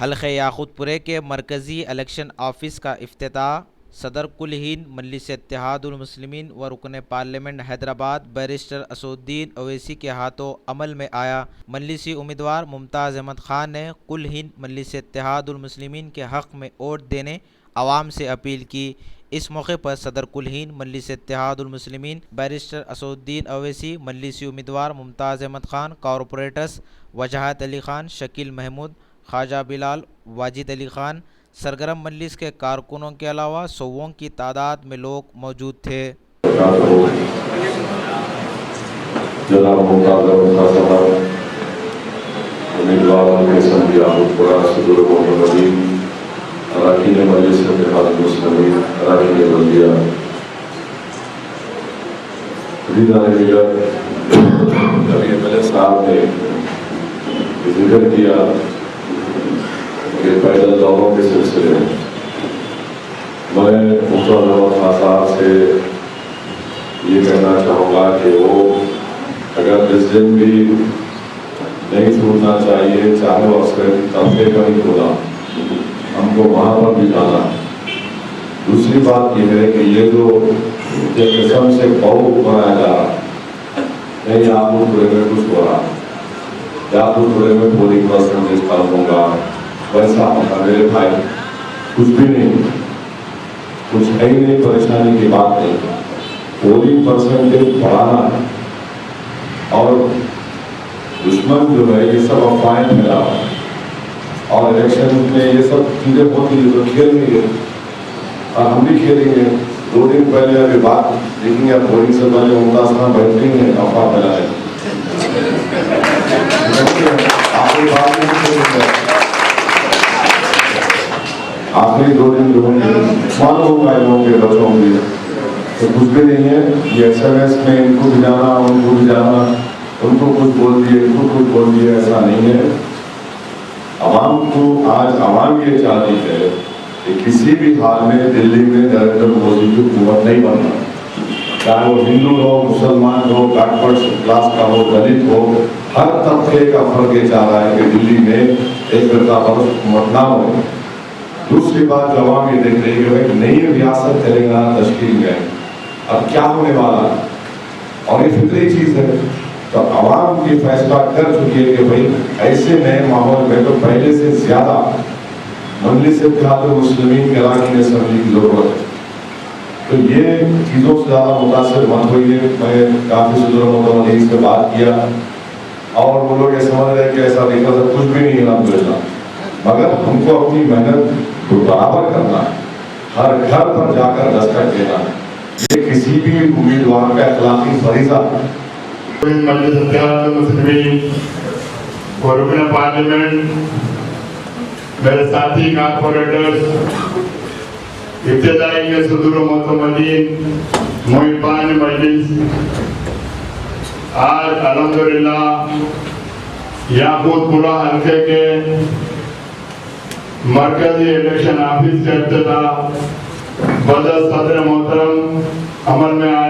हल्क़े याक़ूतपुरे के मरकज़ी election office का इफ्तिताह सदर कुल हिंद मजलिस इत्तेहादुल मुस्लिमीन व रुकन पार्लियामेंट हैदराबाद बैरिस्टर असदुद्दीन ओवैसी के हाथों अमल में आया। मजलिसी उम्मीदवार मुमताज़ अहमद ख़ान ने कुल हिंद मजलिस इत्तेहादुल मुस्लिमीन के हक़ में वोट देने आवाम से अपील की। इस मौके पर सदर कुल हिंद मजलिस इत्तेहादुल मुस्लिमीन बैरिस्टर असदुद्दीन ओवैसी, मजलिसी उम्मीदवार मुमताज़ अहमद ख़ान, कॉरपोरेटर्स वजाहत अली ख़ान, शकील महमूद, ख्वाजा बिलाल, वाजिद अली ख़ान, सरगरम मजलिस के कारकुनों के अलावा सौओं की तादाद में लोग मौजूद थे। पैदल दौरों के सिलसिले में मैं मुख्तार से ये कहना चाहूँगा कि वो अगर जिस दिन भी नहीं छूटना चाहिए, चाहे वो अक्सर तबके का ही खुदा, हमको वहाँ पर भी जाना। दूसरी बात ये है कि ये जो किस्म से बहु बनाया जा रहा, नहीं याक़ूतपुरे में कुछ हो रहा, याक़ूतपुरे में पोलिंग परसेंटेज कम होगा, वैसा मेरे भाई कुछ भी नहीं, कुछ है ही नहीं, परेशानी की बात नहीं। पोलिंग परसेंटेज बढ़ाना है और दुश्मन जो है ये सब अफवाहें फैला और इलेक्शन में ये सब चीज़ें होती है तो खेलेंगे और हम भी खेलेंगे। 2 दिन पहले अभी बात देखेंगे, पोलिंग से पहले मुमताज़ खान बैठेंगे अफवाह फैलाए, आखिरी 2 दिन जो होंगे मालूम होगा लोगों के बच्चों के तो कुछ भी नहीं है। ये SMS में इनको भी जाना, उनको भी जाना, उनको कुछ बोल दिए, इनको कुछ बोल दिए, ऐसा नहीं है। आवाम को आज आवाम ये चाहती है कि किसी भी हाल में दिल्ली में नरेंद्र मोदी की हुकूमत नहीं बनना, चाहे वो हिंदू हो, मुसलमान हो, बैकवर्ड क्लास का हो, दलित हो, हर तबके का फर्क ये चाह रहा है कि दिल्ली में एक हुकूमत ना हो। दूसरी बात जो आवाम ये देख रही है कि नई रियासत तेलंगाना तश्कील में अब क्या होने वाला है और ये फिक्री चीज़ है, तो आवाम ये फैसला कर चुकी है कि भाई ऐसे नए माहौल में तो पहले से ज़्यादा मजलिस इत्तेहादुल मुस्लिमीन के अराकीन असम्बली की ज़रूरत है। तो ये चीज़ों से ज़्यादा मुतासर मत होइए। मैं काफ़ी सुदूर से बात किया और वो लोग ये समझ रहे कि ऐसा देखा था, कुछ भी नहीं है अल्हम्दुलिल्लाह, मगर हमको अपनी मेहनत बराबर करना है, हर घर पर जाकर दस्तक देना है। ये किसी भी उम्मीदवार का अखलाकी फरीज़ा है। मजलिस इत्तेहादुल मुस्लिमीन और रुकन पार्लियामेंट, मेरे साथी कॉर्पोरेटर्स, इब्तिदाई के सदर मोहतमदीन, मुहिबान मजलिस, आज अल्हम्दुलिल्लाह याक़ूतपुरा हल्के के मरकजी इलेक्शन ऑफिस का इफ्तिताह बदर सदर मोहतरम अमल में आया।